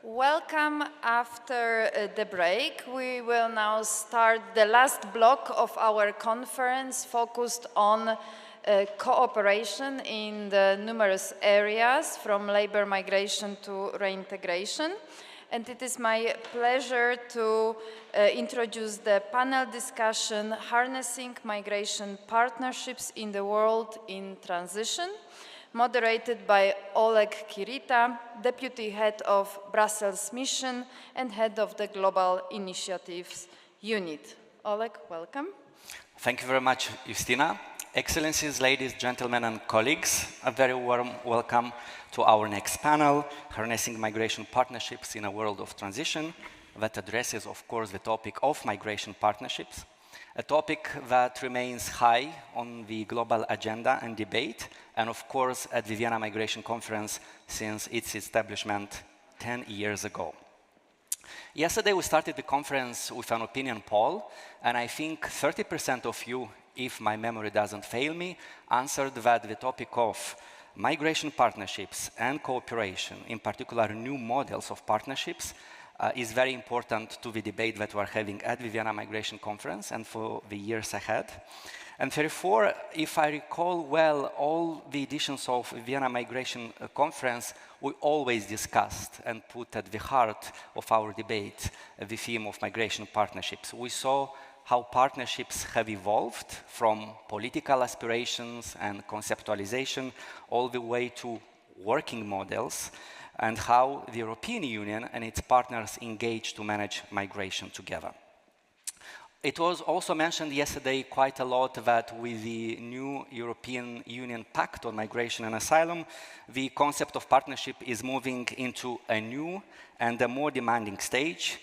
Welcome after the break. We will now start the last block of our conference focused on cooperation in the numerous areas from labor migration to reintegration. And it is my pleasure to introduce the panel discussion, Harnessing Migration Partnerships in the World in Transition, moderated by Oleg Chirita, Deputy Head of Brussels Mission and Head of the Global Initiatives Unit. Oleg, welcome. Thank you very much, Justina. Excellencies, ladies, gentlemen, and colleagues, a very warm welcome to our next panel, Harnessing Migration Partnerships in a World of Transition, that addresses, of course, the topic of migration partnerships, a topic that remains high on the global agenda and debate, and of course at the Vienna Migration Conference since its establishment 10 years ago. Yesterday we started the conference with an opinion poll, and I think 30% of you, if my memory doesn't fail me, answered that the topic of migration partnerships and cooperation, in particular new models of partnerships, is very important to the debate that we're having at the Vienna Migration Conference and for the years ahead. And therefore, if I recall well, all the editions of Vienna Migration Conference, we always discussed and put at the heart of our debate the theme of migration partnerships. We saw how partnerships have evolved from political aspirations and conceptualization all the way to working models, and how the European Union and its partners engage to manage migration together. It was also mentioned yesterday quite a lot that with the new European Union Pact on Migration and Asylum, the concept of partnership is moving into a new and a more demanding stage,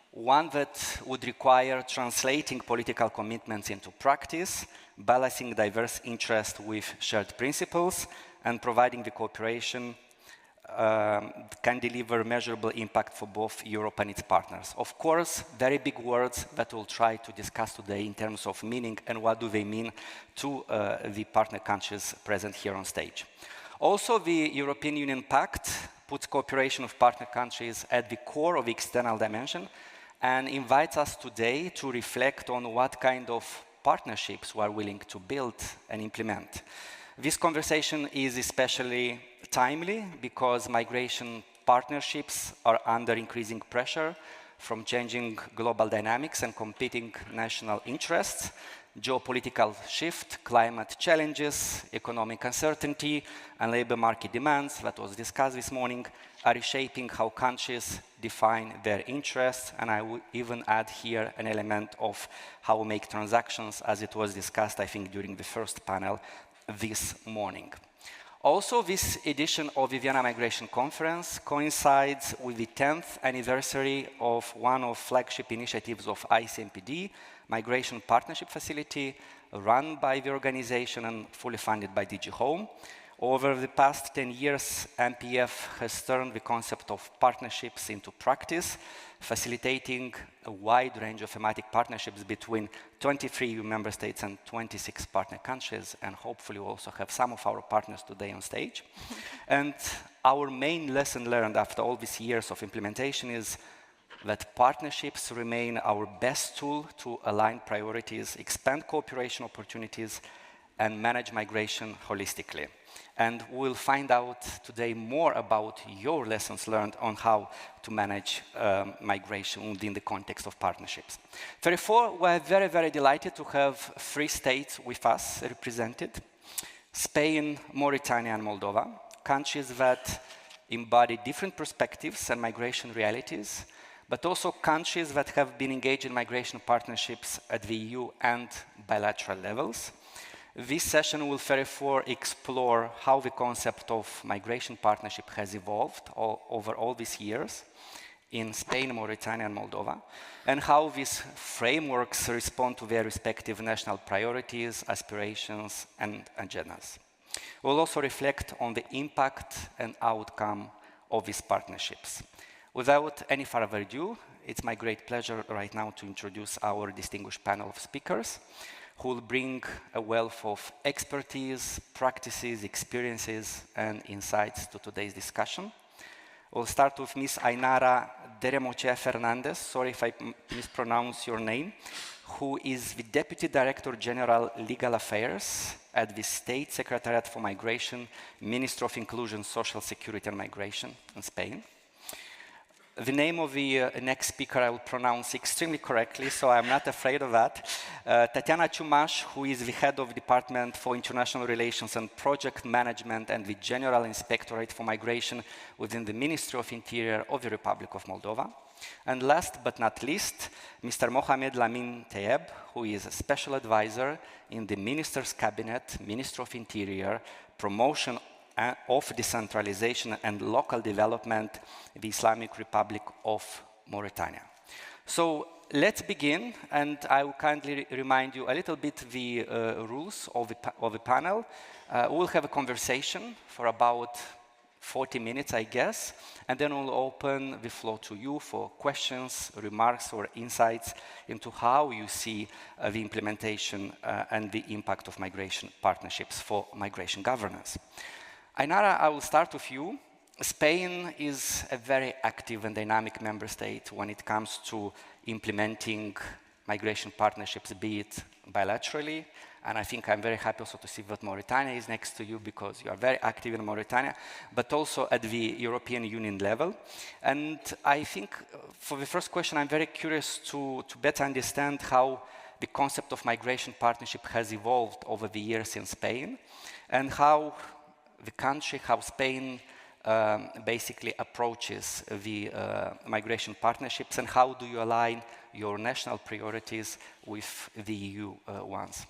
one that would require translating political commitments into practice, balancing diverse interests with shared principles, and providing the cooperation can deliver measurable impact for both Europe and its partners. Of course, very big words that we'll try to discuss today in terms of meaning and what do they mean to the partner countries present here on stage. Also, the European Union Pact puts cooperation of partner countries at the core of the external dimension and invites us today to reflect on what kind of partnerships we are willing to build and implement. This conversation is especially timely because migration partnerships are under increasing pressure from changing global dynamics and competing national interests, geopolitical shift, climate challenges, economic uncertainty, and labor market demands that was discussed this morning are reshaping how countries define their interests, and I would even add here an element of how we make transactions, as it was discussed, I think, during the first panel this morning. Also, this edition of the Vienna Migration Conference coincides with the 10th anniversary of one of flagship initiatives of ICMPD, Migration Partnership Facility, run by the organization and fully funded by DG Home. Over the past 10 years, MPF has turned the concept of partnerships into practice, facilitating a wide range of thematic partnerships between 23 EU member states and 26 partner countries, and hopefully we'll also have some of our partners today on stage. And our main lesson learned after all these years of implementation is that partnerships remain our best tool to align priorities, expand cooperation opportunities, and manage migration holistically. And we'll find out today more about your lessons learned on how to manage migration within the context of partnerships. Therefore, we're very, very delighted to have 3 states with us represented: Spain, Mauritania, and Moldova, countries that embody different perspectives and migration realities, but also countries that have been engaged in migration partnerships at the EU and bilateral levels. This session will therefore explore how the concept of migration partnership has evolved over all these years in Spain, Mauritania, and Moldova, and how these frameworks respond to their respective national priorities, aspirations, and agendas. We'll also reflect on the impact and outcome of these partnerships. Without any further ado, it's my great pleasure right now to introduce our distinguished panel of speakers, who will bring a wealth of expertise, practices, experiences, and insights to today's discussion. We'll start with Ms. Ainara Dorremochea Fernández, sorry if I mispronounce your name, who is the Deputy Director General Legal Affairs at the State Secretariat for Migration, Ministry of Inclusion, Social Security and Migration in Spain. The name of the next speaker I will pronounce extremely correctly, so I'm not afraid of that. Tatiana Ciumas, who is the head of Department for International Relations and Project Management and the General Inspectorate for Migration within the Ministry of Interior of the Republic of Moldova. And last but not least, Mr. Mohamed Lamin Tayeb, who is a special advisor in the Minister's Cabinet, Minister of Interior, Promotion of Decentralization and Local Development, the Islamic Republic of Mauritania. So let's begin, and I will kindly remind you a little bit the rules of the panel. We'll have a conversation for about 40 minutes, I guess, and then we'll open the floor to you for questions, remarks, or insights into how you see the implementation and the impact of migration partnerships for migration governance. Ainara, I will start with you. Spain is a very active and dynamic member state when it comes to implementing migration partnerships, be it bilaterally, and I think I'm very happy also to see that Mauritania is next to you because you are very active in Mauritania, but also at the European Union level. And I think for the first question, I'm very curious to better understand how the concept of migration partnership has evolved over the years in Spain, and how the country, how Spain basically approaches the migration partnerships, and how do you align your national priorities with the EU ones?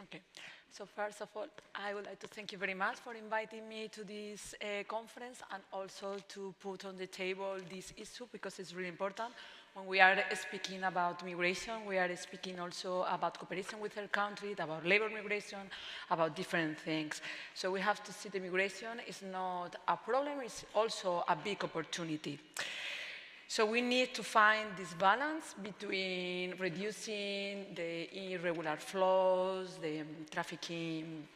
Okay. So first of all, I would like to thank you very much for inviting me to this conference, and also to put on the table this issue, because it's really important. When we are speaking about migration, we are speaking also about cooperation with our country, about labor migration, about different things. So we have to see the migration is not a problem, it's also a big opportunity. So we need to find this balance between reducing the irregular flows, the trafficking,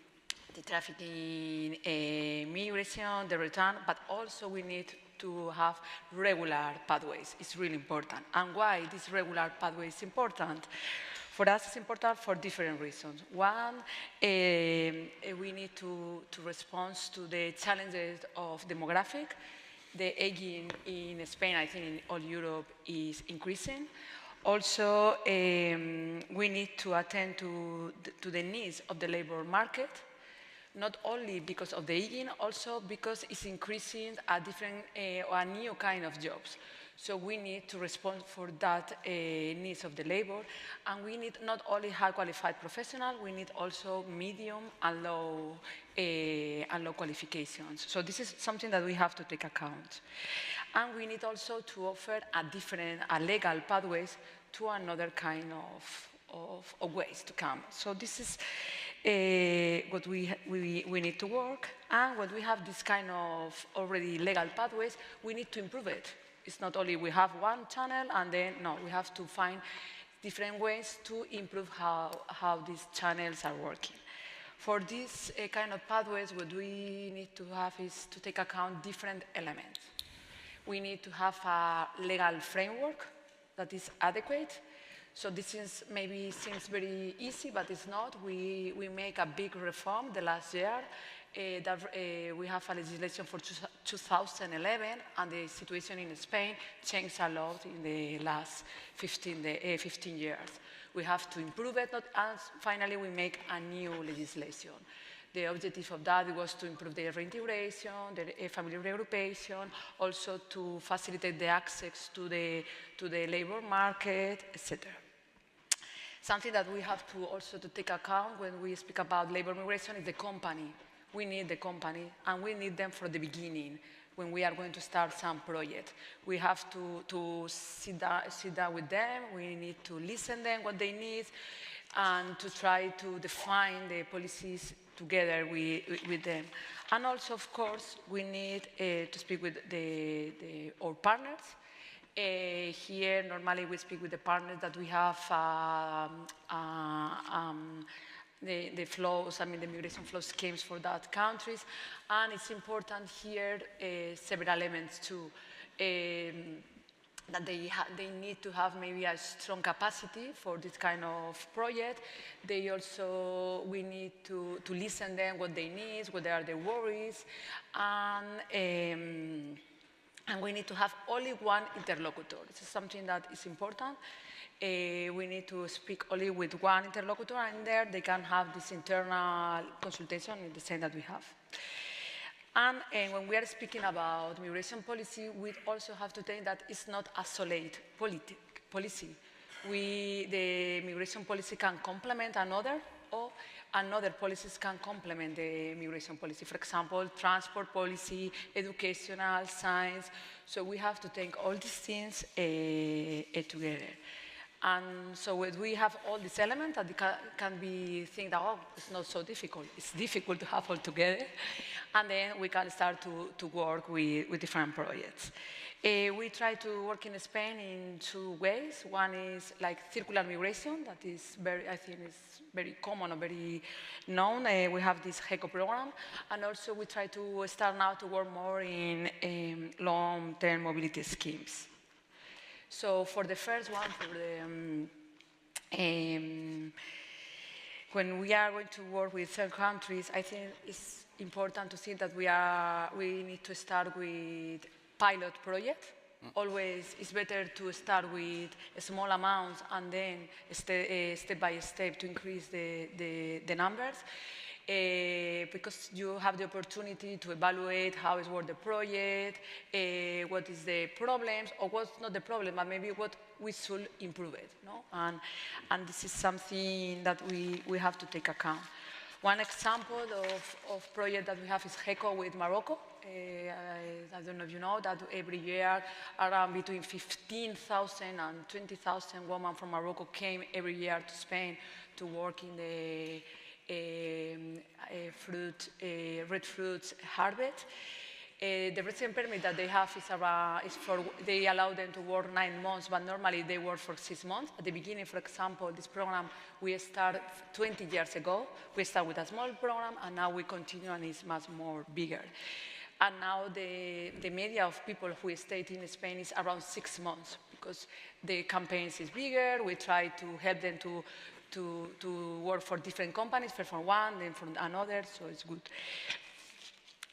migration, the return, but also we need to have regular pathways. It's really important. And why this regular pathway is important? For us, it's important for different reasons. One, we need to respond to the challenges of demographic. The aging in Spain, I think in all Europe, is increasing. Also, we need to attend to the needs of the labor market, not only because of the aging, also because it's increasing a different or a new kind of jobs. So we need to respond for that needs of the labor, and we need not only high qualified professionals, we need also medium and low qualifications. So this is something that we have to take account. And we need also to offer a legal pathways to another kind of ways to come. So this is what we need to work, and when we have this kind of already legal pathways, we need to improve it. It's not only we have one channel and then, no, we have to find different ways to improve how these channels are working. For these kind of pathways, what we need to have is to take account different elements. We need to have a legal framework that is adequate. So this is maybe seems very easy, but it's not. We make a big reform the last year. We have a legislation for 2011, and the situation in Spain changed a lot in the last 15 years. We have to improve it, and finally we make a new legislation. The objective of that was to improve the reintegration, the family regroupation, also to facilitate the access to the labor market, etc. Something that we have to also to take account when we speak about labor migration is the company. We need the company, and we need them from the beginning when we are going to start some project. We have to sit down with them, we need to listen to them, what they need, and to try to define the policies together with them. And also, of course, we need to speak with our partners. Here, normally we speak with the partners that we have the flows, I mean the migration flow schemes for that countries. And it's important here several elements too. That they need to have maybe a strong capacity for this kind of project. We need to listen them what they need, what are their worries, and we need to have only one interlocutor. This is something that is important. We need to speak only with one interlocutor, and there they can have this internal consultation in the same that we have. And when we are speaking about migration policy, we also have to think that it's not isolated policy. The migration policy can complement another, or another policies can complement the migration policy. For example, transport policy, educational, science. So we have to take all these things together. And so we have all these elements that can be think that, oh, it's not so difficult. It's difficult to have all together. And then we can start to work with different projects. We try to work in Spain in two ways. One is like circular migration, that is I think is very common or very known. We have this HECO program. And also we try to start now to work more in long-term mobility schemes. So for the first one, when we are going to work with third countries, I think it's important to see that we need to start with pilot projects. Always, it's better to start with small amounts and then step by step to increase the numbers. Because you have the opportunity to evaluate how is work the project, what is the problems, or what's not the problem, but maybe what we should improve it. No? And this is something that we have to take account. One example of project that we have is HECO with Morocco. I don't know if you know that every year around between 15,000 and 20,000 women from Morocco came every year to Spain to work in the red fruits harvest. The resident permit that they have they allow them to work 9 months, but normally they work for 6 months. At the beginning, for example, this program we started 20 years ago. We started with a small program, and now we continue, and it's much more bigger. And now the media of people who stayed in Spain is around 6 months, because the campaigns is bigger. We try to help them to work for different companies, first for one, then for another, so it's good.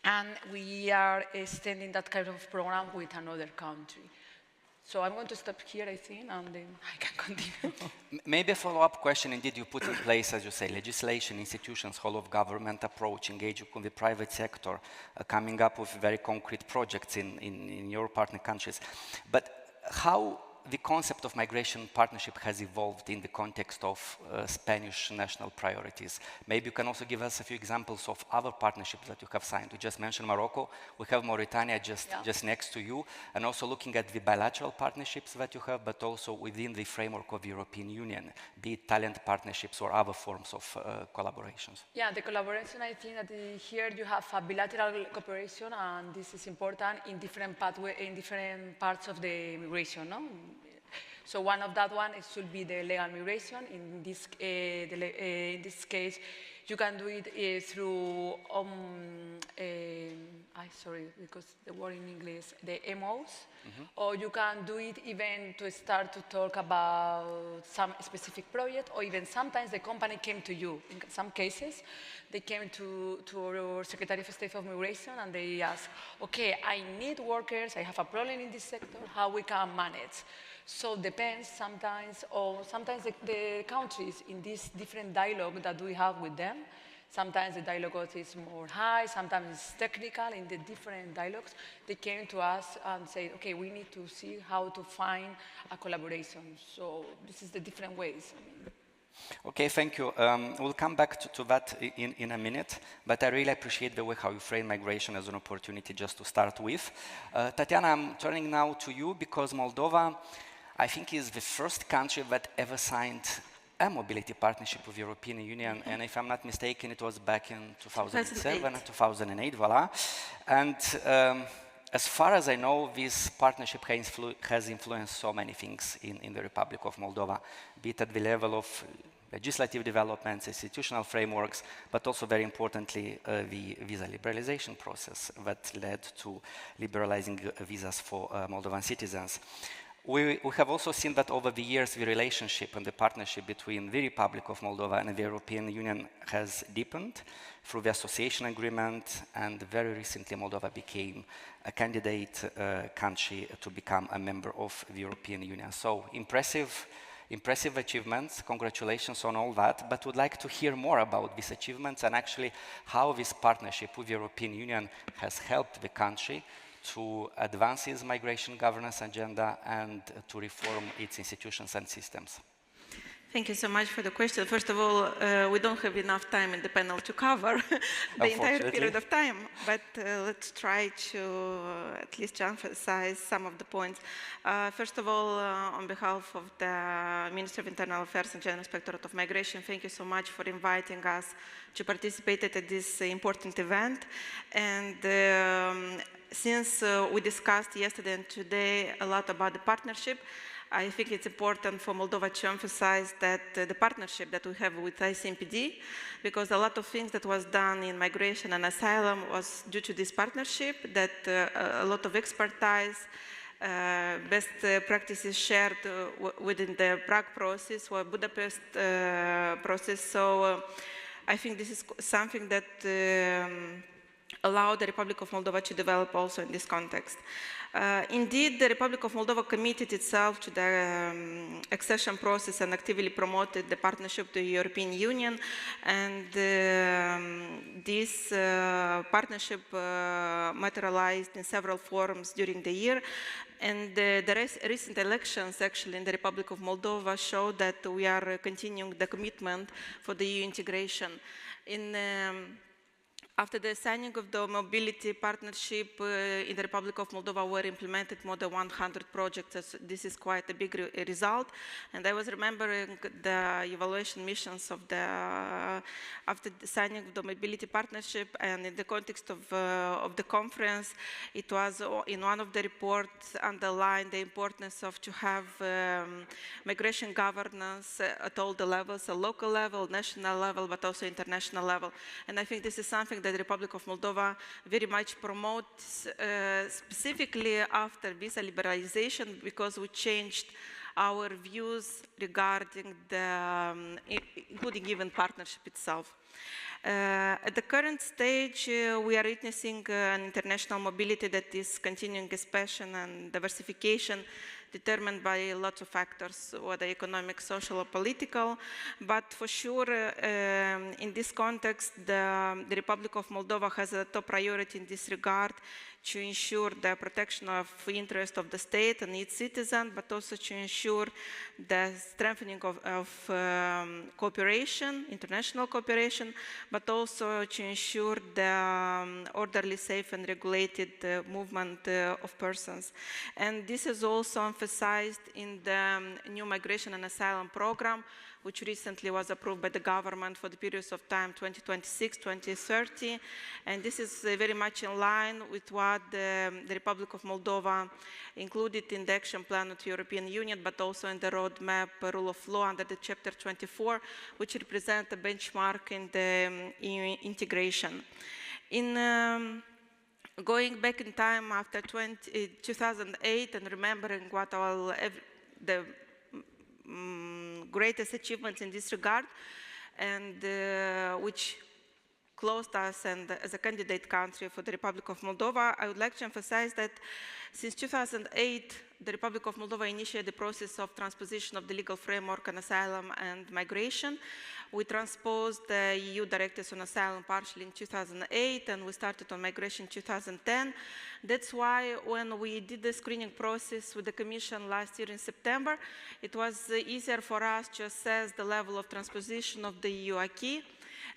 And we are extending that kind of program with another country. So I'm going to stop here, I think, and then I can continue. Maybe a follow-up question. Indeed, you put in place, as you say, legislation, institutions, whole of government approach, engaging with the private sector, coming up with very concrete projects in your partner countries. But how the concept of migration partnership has evolved in the context of Spanish national priorities? Maybe you can also give us a few examples of other partnerships that you have signed. You just mentioned Morocco. We have Mauritania just next to you, and also looking at the bilateral partnerships that you have, but also within the framework of the European Union, be it talent partnerships or other forms of collaborations. Yeah, the collaboration, I think that here you have a bilateral cooperation, and this is important in different parts of the migration, no? So one of that one should be the legal migration. In this case, you can do it through, sorry, because the word in English, the MOs, or you can do it even to start to talk about some specific project, or even sometimes the company came to you. In some cases, they came to our Secretariat of State of Migration and they asked, okay, I need workers, I have a problem in this sector, how we can manage? So it depends sometimes, or sometimes the countries in this different dialogue that we have with them, sometimes the dialogue is more high, sometimes it's technical. In the different dialogues, they came to us and said, okay, we need to see how to find a collaboration. So this is the different ways. Okay, thank you. We'll come back to that in a minute, but I really appreciate the way how you frame migration as an opportunity just to start with. Tatiana, I'm turning now to you because Moldova, I think, is the first country that ever signed a mobility partnership with the European Union, and if I'm not mistaken, it was back in 2007, 2008, voila. And as far as I know, this partnership has influenced so many things in the Republic of Moldova, be it at the level of legislative developments, institutional frameworks, but also very importantly, the visa liberalization process that led to liberalizing visas for Moldovan citizens. We have also seen that over the years, the relationship and the partnership between the Republic of Moldova and the European Union has deepened through the association agreement, and very recently Moldova became a candidate country to become a member of the European Union. So impressive achievements, congratulations on all that, but would like to hear more about these achievements and actually how this partnership with the European Union has helped the country to advance its migration governance agenda and to reform its institutions and systems. Thank you so much for the question. First of all, we don't have enough time in the panel to cover the entire period of time, but let's try to at least emphasize some of the points. First of all, on behalf of the Ministry of Internal Affairs and General Inspectorate of Migration, thank you so much for inviting us to participate at this important event. And since we discussed yesterday and today a lot about the partnership, I think it's important for Moldova to emphasize that the partnership that we have with ICMPD, because a lot of things that was done in migration and asylum was due to this partnership, that a lot of expertise, best practices shared within the Prague process or Budapest process. So I think this is something that allowed the Republic of Moldova to develop also in this context. Indeed, the Republic of Moldova committed itself to the accession process and actively promoted the partnership to the European Union, and this partnership materialized in several forums during the year. And the recent elections actually in the Republic of Moldova show that we are continuing the commitment for the EU integration. After the signing of the mobility partnership in the Republic of Moldova were implemented more than 100 projects. This is quite a big result. And I was remembering the evaluation missions of after the signing of the mobility partnership, and in the context of the conference, it was in one of the reports underlined the importance of to have migration governance at all the levels, a local level, national level, but also international level. And I think this is something that the Republic of Moldova very much promotes, specifically after visa liberalization, because we changed our views regarding the, including even partnership itself. At the current stage, we are witnessing an international mobility that is continuing expansion and diversification, determined by lots of factors, whether economic, social, or political. But for sure, in this context, the Republic of Moldova has a top priority in this regard to ensure the protection of the interest of the state and its citizens, but also to ensure the strengthening of cooperation, international cooperation, but also to ensure the orderly, safe, and regulated movement of persons. And this is also emphasized in the new migration and asylum program, which recently was approved by the government for the periods of time 2026-2030. And this is very much in line with what the Republic of Moldova included in the action plan of the European Union, but also in the roadmap rule of law under the chapter 24, which represent a benchmark in the integration. In going back in time after 2008 and remembering what the greatest achievements in this regard, and which closed us and as a candidate country for the Republic of Moldova, I would like to emphasize that since 2008, the Republic of Moldova initiated the process of transposition of the legal framework on asylum and migration. We transposed the EU directives on asylum partially in 2008, and we started on migration in 2010. That's why when we did the screening process with the Commission last year in September, it was easier for us to assess the level of transposition of the EU acquis.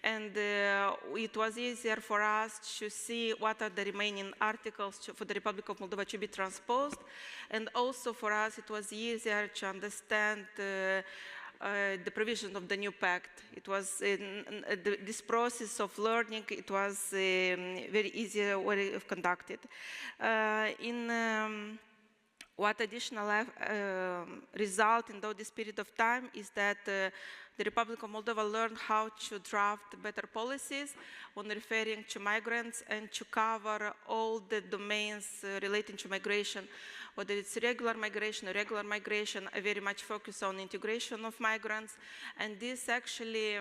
And it was easier for us to see what are the remaining articles for the Republic of Moldova to be transposed. And also for us, it was easier to understand the provision of the new pact. It was this process of learning, it was very easy way of conducted. What additional result in this period of time is that the Republic of Moldova learned how to draft better policies on referring to migrants and to cover all the domains relating to migration, whether it's regular migration or irregular migration, very much focus on integration of migrants. And this actually,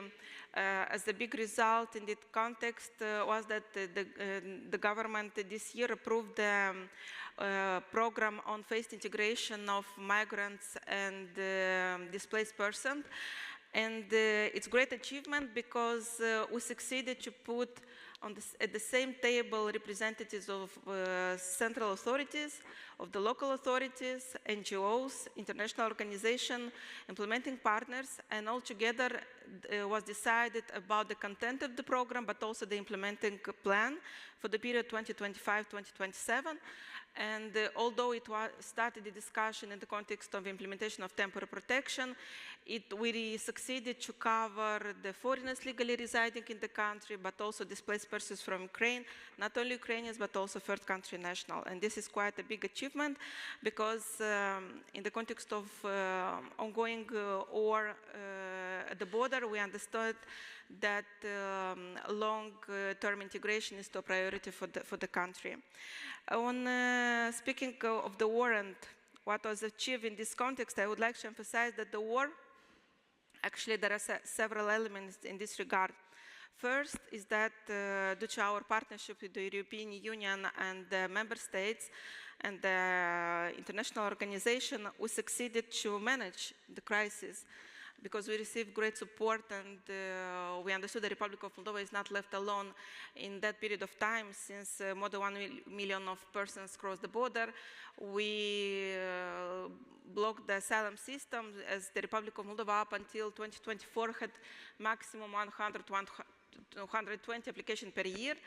as a big result in that context, was that the government this year approved the program on phased integration of migrants and displaced persons. And it's a great achievement because we succeeded to put at the same table representatives of central authorities, of the local authorities, NGOs, international organizations, implementing partners, and altogether was decided about the content of the program, but also the implementing plan for the period 2025-2027. And although it started the discussion in the context of implementation of temporary protection, we succeeded to cover the foreigners legally residing in the country, but also displaced persons from Ukraine, not only Ukrainians, but also third country national. And this is quite a big achievement because in the context of ongoing war at the border, we understood that long-term integration is a priority for the country. On speaking of the war and what was achieved in this context, I would like to emphasize that the war, actually there are several elements in this regard. First is that due to our partnership with the European Union and the member states and the international organization, we succeeded to manage the crisis because we received great support, and we understood the Republic of Moldova is not left alone in that period of time, since more than 1 million of persons crossed the border. We blocked the asylum system, as the Republic of Moldova up until 2024 had maximum 120 applications per year,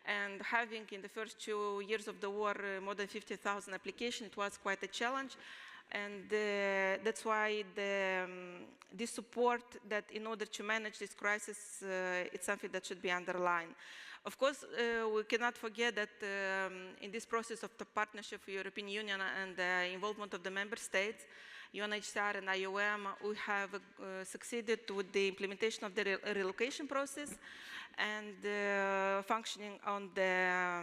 and having in the first 2 years of the war more than 50,000 applications, it was quite a challenge. And that's why this support, that in order to manage this crisis, it's something that should be underlined. Of course, we cannot forget that in this process of the partnership with the European Union and the involvement of the member states, UNHCR and IOM, we have succeeded with the implementation of the relocation process and functioning on the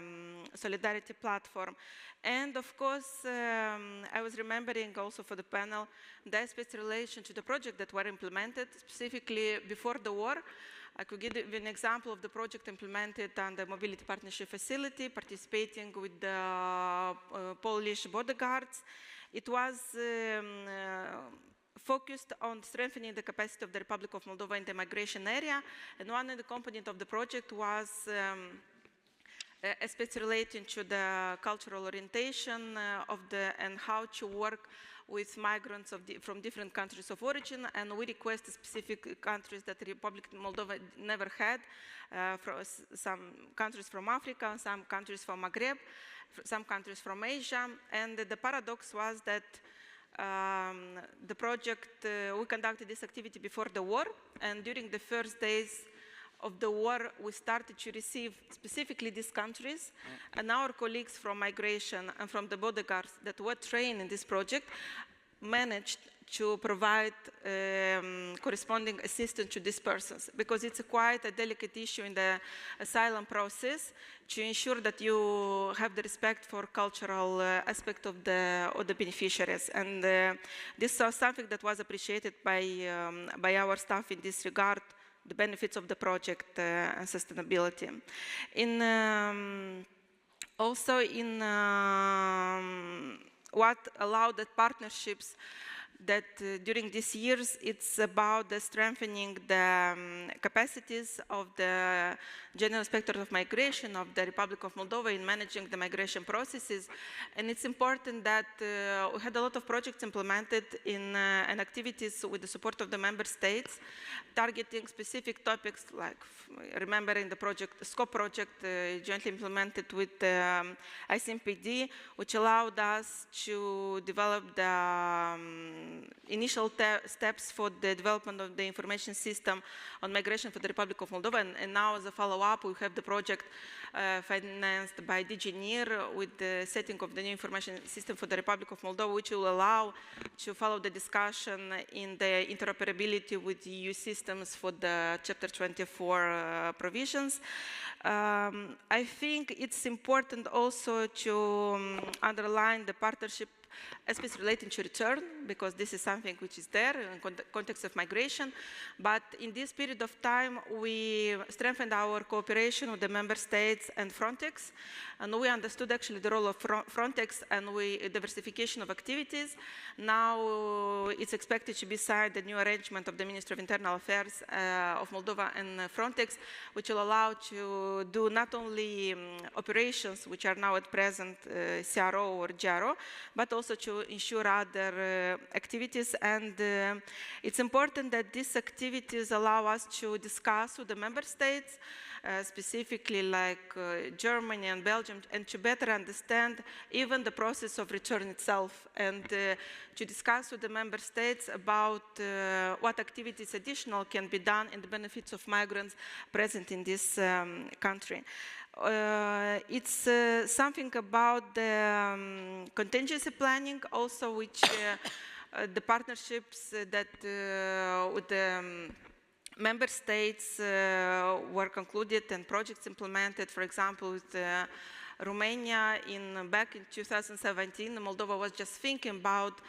solidarity platform. And of course, I was remembering also for the panel the aspects relation to the project that were implemented specifically before the war. I could give you an example of the project implemented on the Mobility Partnership Facility, participating with the Polish border guards. It was focused on strengthening the capacity of the Republic of Moldova in the migration area, and one of the components of the project was aspects relating to the cultural orientation and how to work with migrants from different countries of origin, and we requested specific countries that the Republic of Moldova never had, some countries from Africa, some countries from Maghreb, some countries from Asia. And the paradox was that the project, we conducted this activity before the war, and during the first days of the war, we started to receive specifically these countries, and our colleagues from migration and from the border guards that were trained in this project managed to provide corresponding assistance to these persons, because it's quite a delicate issue in the asylum process to ensure that you have the respect for cultural aspect of the beneficiaries. And this was something that was appreciated by our staff in this regard, the benefits of the project and sustainability. Also in what allowed the partnerships that during these years, it's about the strengthening the capacities of the General Inspectorate of Migration of the Republic of Moldova in managing the migration processes. And it's important that we had a lot of projects implemented and activities with the support of the member states, targeting specific topics, like remembering the project, SCOPE project, jointly implemented with ICMPD, which allowed us to develop the initial steps for the development of the information system on migration for the Republic of Moldova, and now as a follow-up we have the project financed by DG NIR with the setting of the new information system for the Republic of Moldova, which will allow to follow the discussion in the interoperability with EU systems for the Chapter 24 provisions. I think it's important also to underline the partnership aspects relating to return, because this is something which is there in context of migration. But in this period of time, we strengthened our cooperation with the member states and Frontex, and we understood actually the role of Frontex and diversification of activities. Now it's expected to be signed a new arrangement of the Ministry of Internal Affairs of Moldova and Frontex, which will allow to do not only operations which are now at present CRO or GRO, but also to ensure other activities. And it's important that these activities allow us to discuss with the member states, specifically like Germany and Belgium, and to better understand even the process of return itself, and to discuss with the member states about what activities additional can be done in the benefits of migrants present in this country. It's something about the contingency planning also, which the partnerships that with the member states were concluded and projects implemented. For example, with Romania back in 2017, Moldova was just thinking about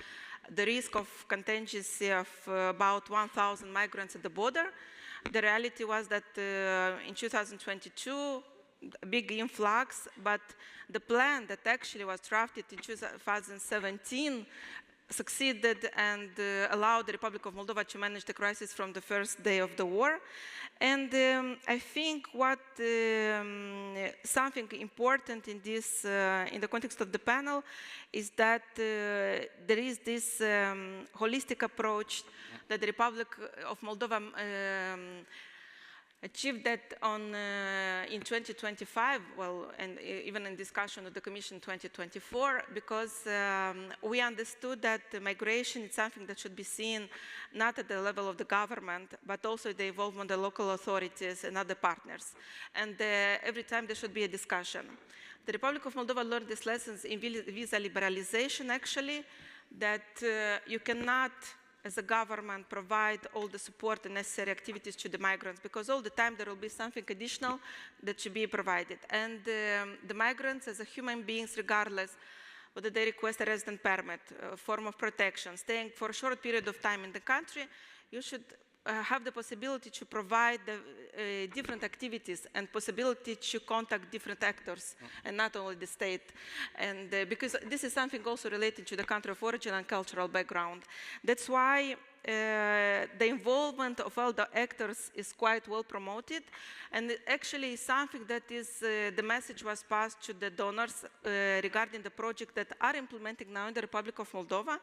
the risk of contingency of about 1,000 migrants at the border. The reality was that in 2022, a big influx, but the plan that actually was drafted in 2017 succeeded and allowed the Republic of Moldova to manage the crisis from the first day of the war. And I think what something important in this, in the context of the panel, is that there is this holistic approach that the Republic of Moldova achieved that in 2025, well, and even in discussion with the Commission 2024, because we understood that migration is something that should be seen not at the level of the government, but also the involvement of the local authorities and other partners. And every time there should be a discussion. The Republic of Moldova learned these lessons in visa liberalization, actually, that you cannot, as a government, provide all the support and necessary activities to the migrants, because all the time there will be something additional that should be provided. And the migrants, as a human beings, regardless whether they request a resident permit, a form of protection, staying for a short period of time in the country, you should have the possibility to provide the, different activities and possibility to contact different actors and not only the state. And because this is something also related to the country of origin and cultural background. That's why the involvement of all the actors is quite well promoted, and it actually is something that is, the message was passed to the donors regarding the project that are implementing now in the Republic of Moldova,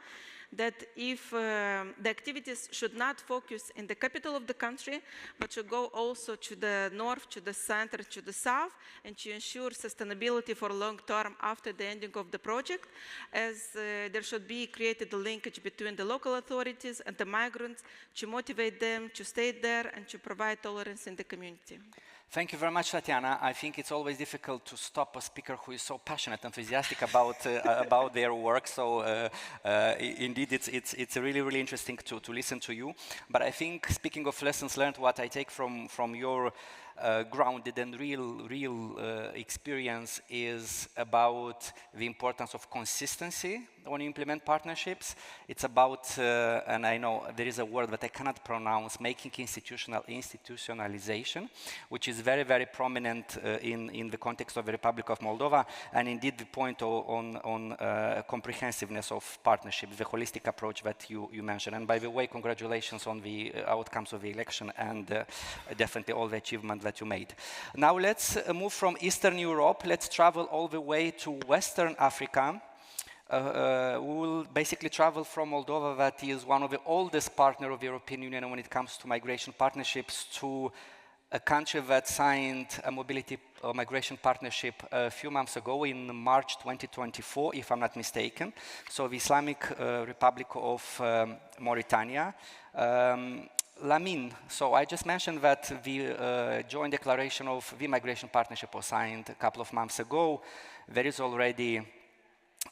that if the activities should not focus in the capital of the country, but should go also to the north, to the center, to the south, and to ensure sustainability for long term after the ending of the project, as there should be created a linkage between the local authorities and the migrants to motivate them to stay there and to provide tolerance in the community. Thank you very much, Tatiana. I think it's always difficult to stop a speaker who is so passionate, enthusiastic about their work. So indeed, it's really, really interesting to listen to you. But I think, speaking of lessons learned, what I take from your grounded and real experience is about the importance of consistency when you implement partnerships. It's about, and I know there is a word that I cannot pronounce, making institutionalization, which is very, very prominent in the context of the Republic of Moldova, and indeed the point on comprehensiveness of partnership, the holistic approach that you mentioned. And by the way, congratulations on the outcomes of the election and definitely all the achievement that you made. Now let's move from Eastern Europe. Let's travel all the way to Western Africa. We will basically travel from Moldova, that is one of the oldest partners of the European Union when it comes to migration partnerships, to a country that signed a mobility migration partnership a few months ago in March 2024, if I'm not mistaken. So the Islamic Republic of Mauritania. Lamine, so I just mentioned that the joint declaration of the migration partnership was signed a couple of months ago. There is already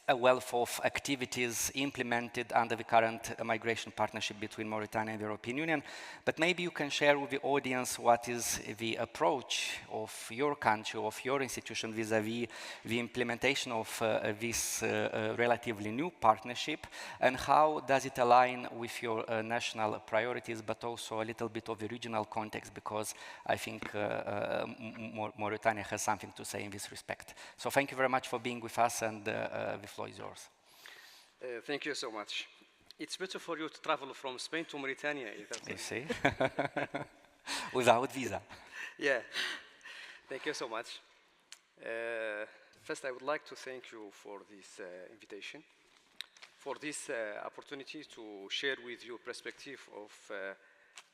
a wealth of activities implemented under the current migration partnership between Mauritania and the European Union. But maybe you can share with the audience what is the approach of your country, of your institution vis-à-vis the implementation of this relatively new partnership, and how does it align with your national priorities, but also a little bit of the regional context, because I think Mauritania has something to say in this respect. So thank you very much for being with us, and the floor is yours. Thank you so much. It's better for you to travel from Spain to Mauritania. You see? Without visa. Yeah. Thank you so much. First, I would like to thank you for this invitation, for this opportunity to share with you perspective of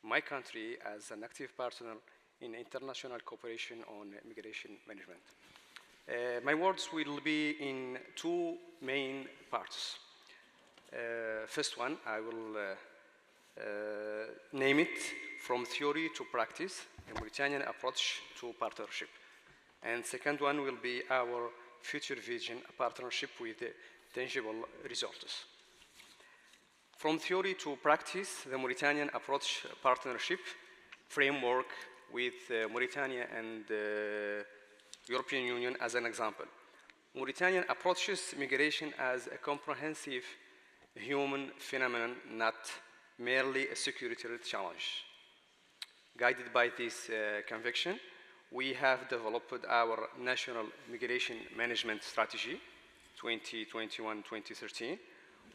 my country as an active partner in international cooperation on migration management. My words will be in two main parts. First one, I will name it from theory to practice, a Mauritanian approach to partnership. And second one will be our future vision, a partnership with tangible results. From theory to practice, the Mauritanian approach partnership framework with Mauritania and European Union as an example. Mauritanian approaches migration as a comprehensive human phenomenon, not merely a security challenge. Guided by this conviction, we have developed our National Migration Management Strategy, 2021-2013,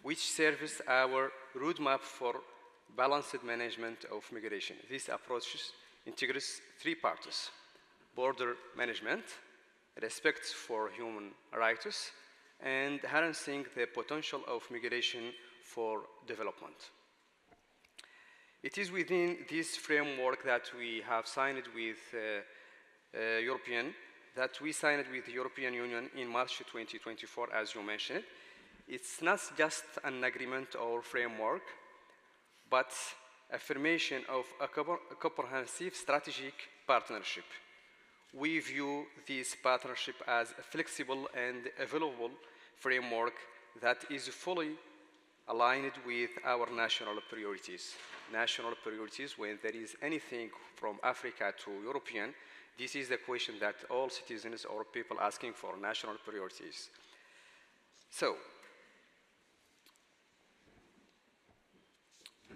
which serves our roadmap for balanced management of migration. This approach integrates three parts: border management, respect for human rights, and harnessing the potential of migration for development. It is within this framework that we have signed with the European Union in March 2024, as you mentioned. It's not just an agreement or framework, but affirmation of a comprehensive strategic partnership. We view this partnership as a flexible and available framework that is fully aligned with our national priorities. National priorities, when there is anything from Africa to European, this is the question that all citizens or people asking for, national priorities. So,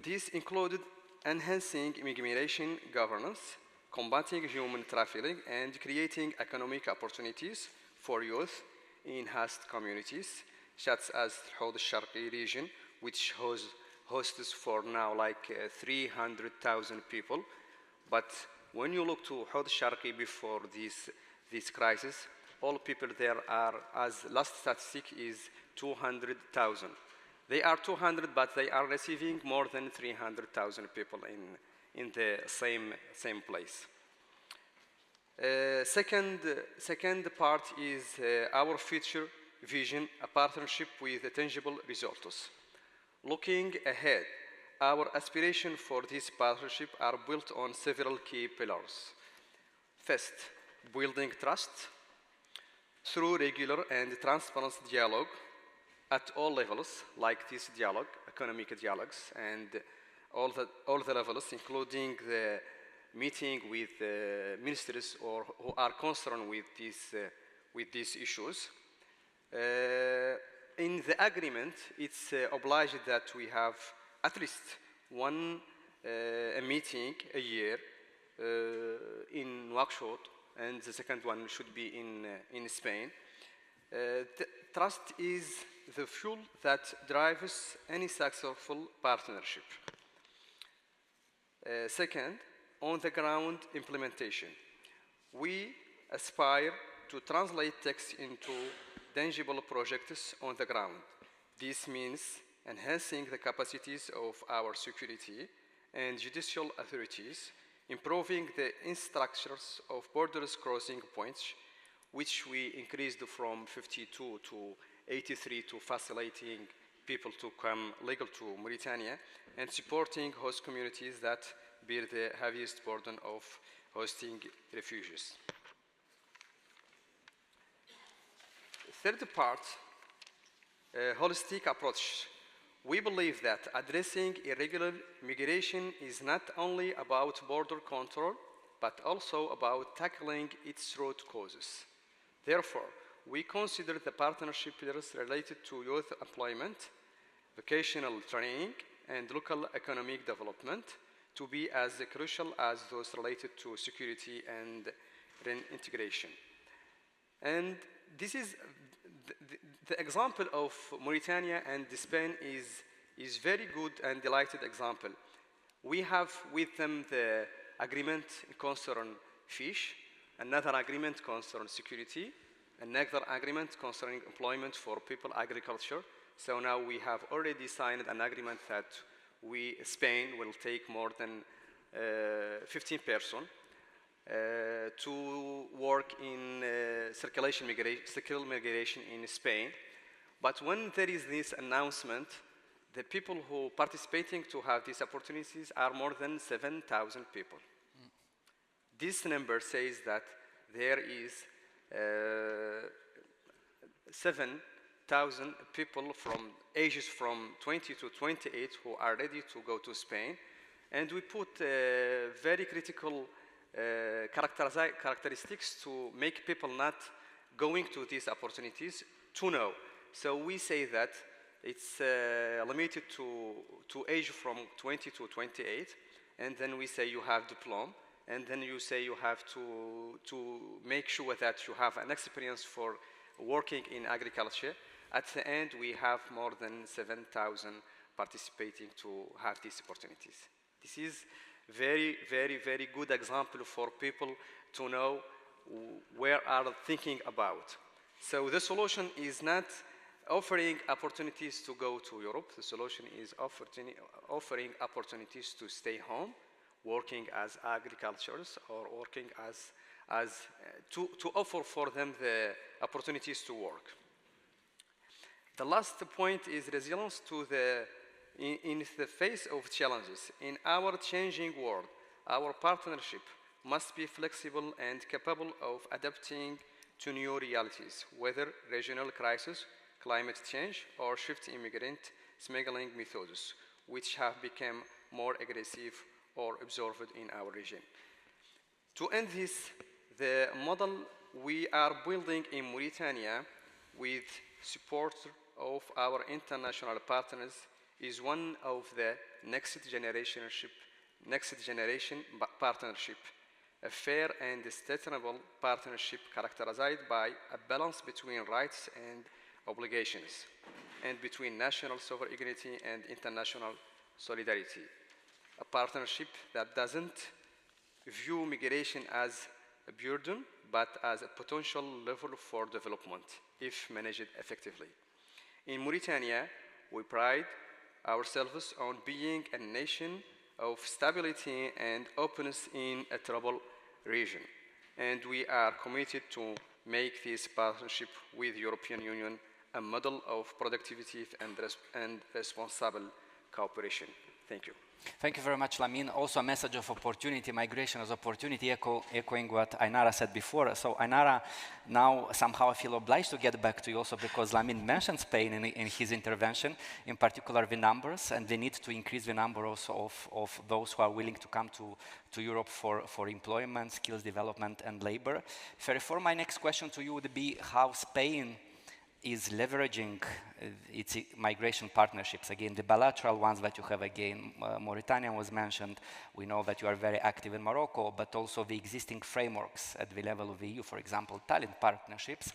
this included enhancing immigration governance, combating human trafficking, and creating economic opportunities for youth in host communities, such as Houd al-Sharqi region, which hosts for now like 300,000 people. But when you look to Houd al-Sharqi before this crisis, all people there are, as last statistic is 200,000. They are 200, but they are receiving more than 300,000 people in the same place. Second part is our future vision, a partnership with tangible results. Looking ahead, our aspirations for this partnership are built on several key pillars. First, building trust through regular and transparent dialogue at all levels, like this dialogue, economic dialogues, and all the levels, including the meeting with ministers or who are concerned with these issues. In the agreement, it's obliged that we have at least one meeting a year in Nouakchott, and the second one should be in Spain. Trust is the fuel that drives any successful partnership. Second, on-the-ground implementation. We aspire to translate text into tangible projects on the ground. This means enhancing the capacities of our security and judicial authorities, improving the infrastructures of borders crossing points, which we increased from 52 to 83 to facilitating people to come legal to Mauritania, and supporting host communities that bear the heaviest burden of hosting refugees. Third part, holistic approach. We believe that addressing irregular migration is not only about border control, but also about tackling its root causes. Therefore, we consider the partnership pillars related to youth employment, vocational training, and local economic development to be as crucial as those related to security and reintegration. And this is the example of Mauritania and Spain is very good and delighted example. We have with them the agreement concerning fish, another agreement concerning security, another agreement concerning employment for people, agriculture. So now we have already signed an agreement that Spain will take more than 15 persons to work in circular migration in Spain. But when there is this announcement, the people who are participating to have these opportunities are more than 7,000 people. This number says that there is 7,000 people from ages from 20 to 28 who are ready to go to Spain. And we put very critical characteristics to make people not going to these opportunities to know. So we say that it's limited to age from 20 to 28, and then we say you have diploma, and then you say you have to make sure that you have an experience for working in agriculture. At the end, we have more than 7,000 participating to have these opportunities. This is very, very, very good example for people to know where are thinking about. So the solution is not offering opportunities to go to Europe. The solution is offering opportunities to stay home, working as agriculturists or working to offer for them the opportunities to work. The last point is resilience to in the face of challenges. In our changing world, our partnership must be flexible and capable of adapting to new realities, whether regional crisis, climate change, or shift immigrant smuggling methods, which have become more aggressive or observed in our region. To end this, the model we are building in Mauritania with support of our international partners is one of the next generation partnership, a fair and sustainable partnership characterized by a balance between rights and obligations, and between national sovereignty and international solidarity. A partnership that doesn't view migration as a burden, but as a potential level for development, if managed effectively. In Mauritania, we pride ourselves on being a nation of stability and openness in a troubled region. And we are committed to make this partnership with the European Union a model of productivity and responsible cooperation. Thank you. Thank you very much, Lamine. Also a message of opportunity, migration as opportunity, echoing what Ainara said before. So Ainara, now somehow I feel obliged to get back to you also because Lamine mentioned Spain in his intervention, in particular the numbers, and the need to increase the number also of those who are willing to come to Europe for employment, skills development, and labor. Therefore, my next question to you would be how Spain is leveraging its migration partnerships. Again, the bilateral ones that you have, again, Mauritania was mentioned. We know that you are very active in Morocco, but also the existing frameworks at the level of the EU, for example, talent partnerships,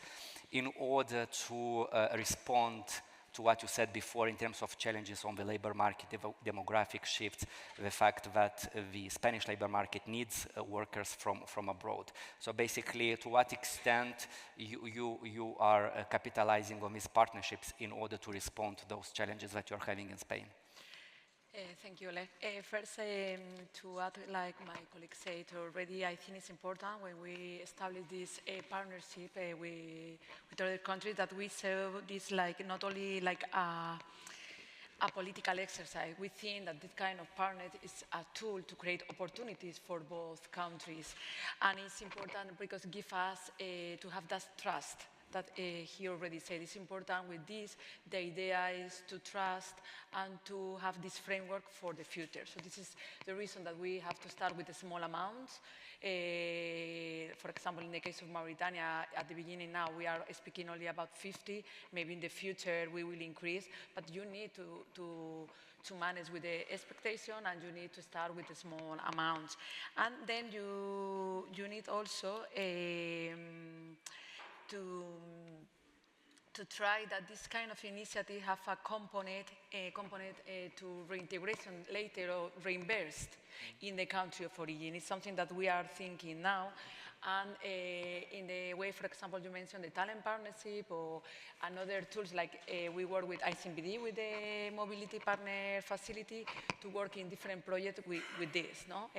in order to respond to what you said before in terms of challenges on the labor market, demographic shifts, the fact that the Spanish labor market needs workers from abroad. So basically, to what extent you are capitalizing on these partnerships in order to respond to those challenges that you're having in Spain? Thank you, Oleg. First, to add, like my colleague said already, I think it's important when we establish this partnership with other countries that we serve this like not only like a political exercise. We think that this kind of partnership is a tool to create opportunities for both countries. And it's important because it gives us to have that trust that he already said. It's important with this. The idea is to trust and to have this framework for the future. So this is the reason that we have to start with a small amounts. For example, in the case of Mauritania, at the beginning now we are speaking only about 50. Maybe in the future we will increase, but you need to manage with the expectation, and you need to start with the small amounts. And then you need also to try that this kind of initiative have a component to reintegration later or reimbursed in the country of origin. It's something that we are thinking now. And in the way, for example, you mentioned the talent partnership or another tools like we work with ICMPD, with the mobility partner facility, to work in different projects with this. No?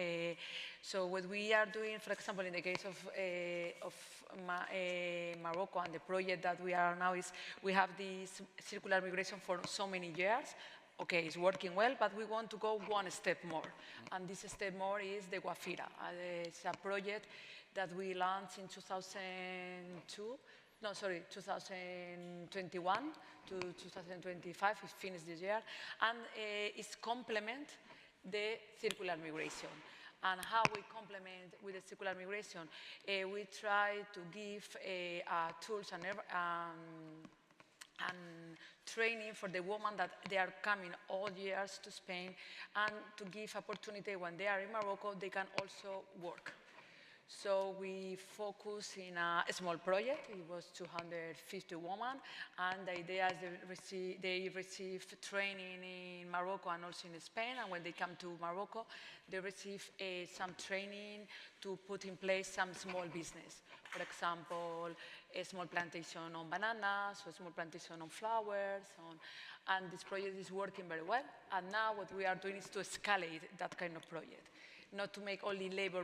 So what we are doing, for example, in the case of Morocco and the project that we are now is we have this circular migration for so many years. Okay, it's working well, but we want to go one step more. And this step more is the Guafira. It's a project that we launched in 2021 to 2025. It's finished this year. And it's complement the circular migration. And how we complement with the circular migration, we try to give tools and training for the women that they are coming all years to Spain, and to give opportunity when they are in Morocco, they can also work. So we focus in a small project. It was 250 women, and the idea is they receive training in Morocco and also in Spain, and when they come to Morocco, they receive some training to put in place some small business. For example, a small plantation on bananas, or a small plantation on flowers, and this project is working very well. And now what we are doing is to escalate that kind of project. Not to make only labor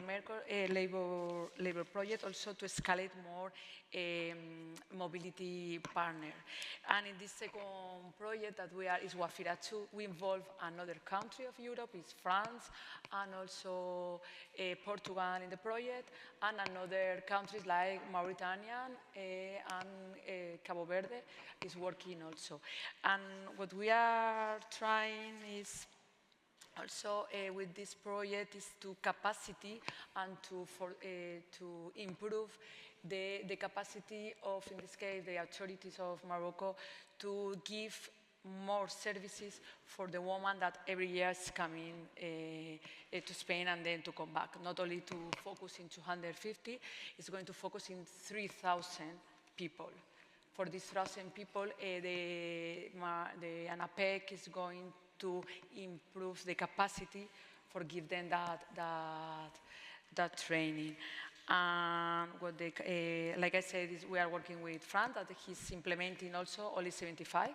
project, also to escalate more mobility partner. And in this second project that we are, is Guafira 2, we involve another country of Europe, is France, and also Portugal in the project, and another countries like Mauritania and Cabo Verde is working also. And what we are trying is also with this project is to capacity and to improve the capacity of, in this case, the authorities of Morocco to give more services for the woman that every year is coming to Spain and then to come back. Not only to focus in 250, it's going to focus in 3,000 people. For these 3,000 people, the ANAPEC is going to improve the capacity for give them that training. And what they, like I said, we are working with France, that he's implementing also only 75.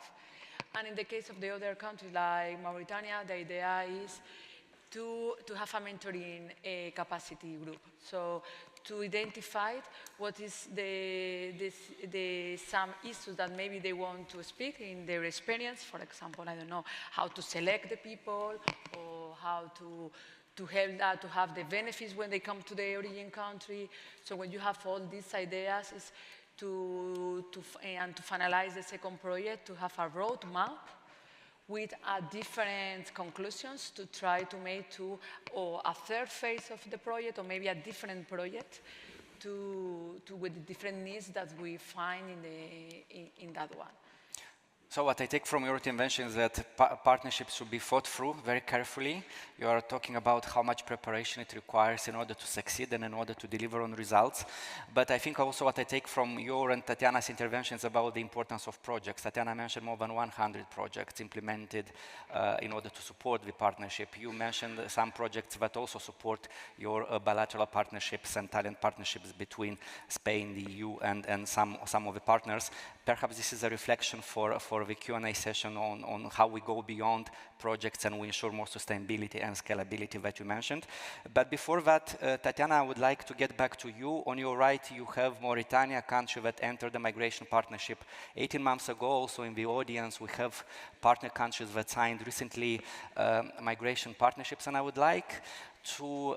And in the case of the other countries like Mauritania, the idea is to have a mentoring capacity group. So to identify what is some issues that maybe they want to speak in their experience. For example, I don't know, how to select the people, or how to help that to have the benefits when they come to the origin country. So when you have all these ideas, is to finalize the second project, to have a roadmap with different conclusions to try to make or a third phase of the project, or maybe a different project with the different needs that we find in that one. So what I take from your intervention is that partnerships should be thought through very carefully. You are talking about how much preparation it requires in order to succeed and in order to deliver on results. But I think also what I take from your and Tatiana's interventions about the importance of projects. Tatiana mentioned more than 100 projects implemented in order to support the partnership. You mentioned some projects that also support your bilateral partnerships and talent partnerships between Spain, the EU, and some of the partners. Perhaps this is a reflection for for the Q&A session on how we go beyond projects and we ensure more sustainability and scalability that you mentioned. But before that, Tatiana, I would like to get back to you. On your right, you have Mauritania, a country that entered the migration partnership 18 months ago. Also in the audience, we have partner countries that signed recently migration partnerships, and I would like to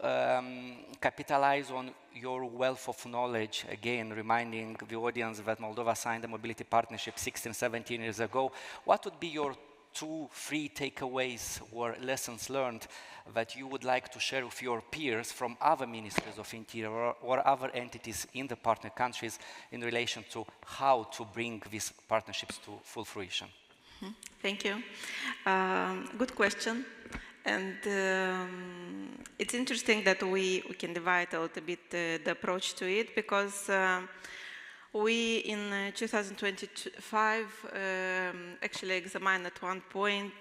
capitalize on your wealth of knowledge, again, reminding the audience that Moldova signed a mobility partnership 16, 17 years ago. What would be your 2, 3 takeaways or lessons learned that you would like to share with your peers from other ministries of interior or other entities in the partner countries in relation to how to bring these partnerships to full fruition? Thank you. Good question. And it's interesting that we can divide a little bit the approach to it, because we in 2025 actually examined at one point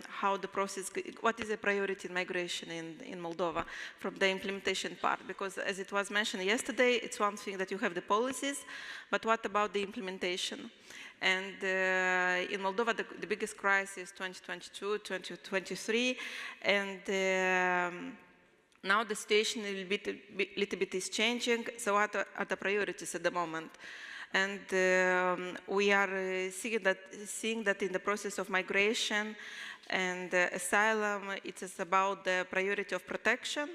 how the process, what is a priority in migration in Moldova from the implementation part, because as it was mentioned yesterday, it's one thing that you have the policies, but what about the implementation? And in Moldova, the biggest crisis 2022, 2023, and now the situation a little bit is changing. So what are the priorities at the moment? And we are seeing that in the process of migration and asylum, it is about the priority of protection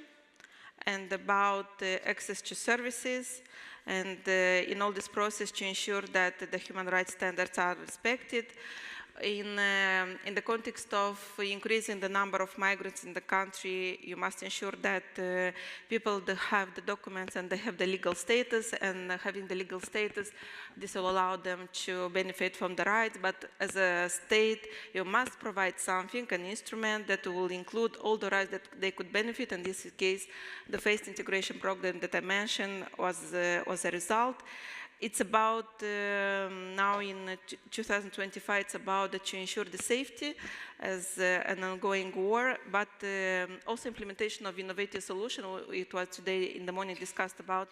and about access to services, and in all this process to ensure that the human rights standards are respected. In the context of increasing the number of migrants in the country, you must ensure that people that have the documents and they have the legal status, and having the legal status, this will allow them to benefit from the rights. But as a state, you must provide something, an instrument that will include all the rights that they could benefit. In this case, the phased integration program that I mentioned was a result. It's about, now in 2025, it's about to ensure the safety as an ongoing war, but also implementation of innovative solutions. It was today in the morning discussed about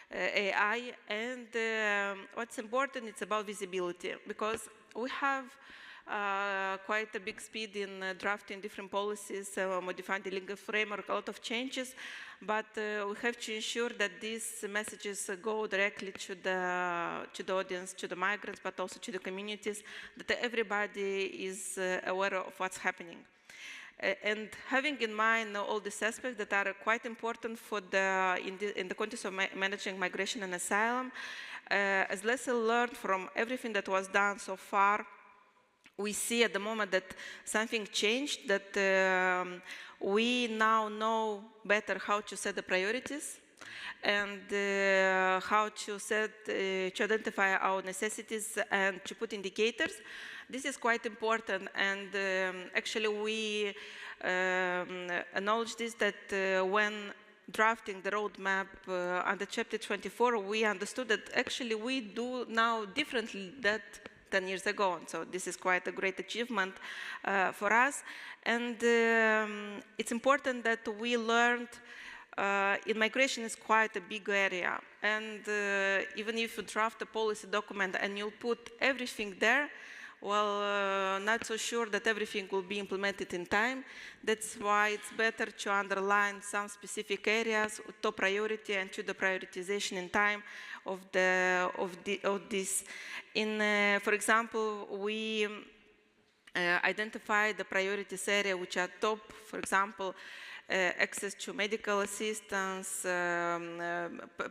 AI, and what's important, it's about visibility, because we have quite a big speed in drafting different policies, modifying the legal framework, a lot of changes, but we have to ensure that these messages go directly to the audience, to the migrants, but also to the communities, that everybody is aware of what's happening. And having in mind all these aspects that are quite important for in the context of managing migration and asylum, as lesson learned from everything that was done so far, we see at the moment that something changed, that we now know better how to set the priorities and how to to identify our necessities and to put indicators. This is quite important, and actually we acknowledge this, that when drafting the roadmap under Chapter 24, we understood that actually we do now differently that 10 years ago, and so this is quite a great achievement for us. And it's important that we learned in migration is quite a big area, and even if you draft a policy document and you'll put everything there, well, not so sure that everything will be implemented in time. That's why it's better to underline some specific areas, top priority, and to the prioritization in time of this. For example, we identify the priorities area which are top. For example, access to medical assistance,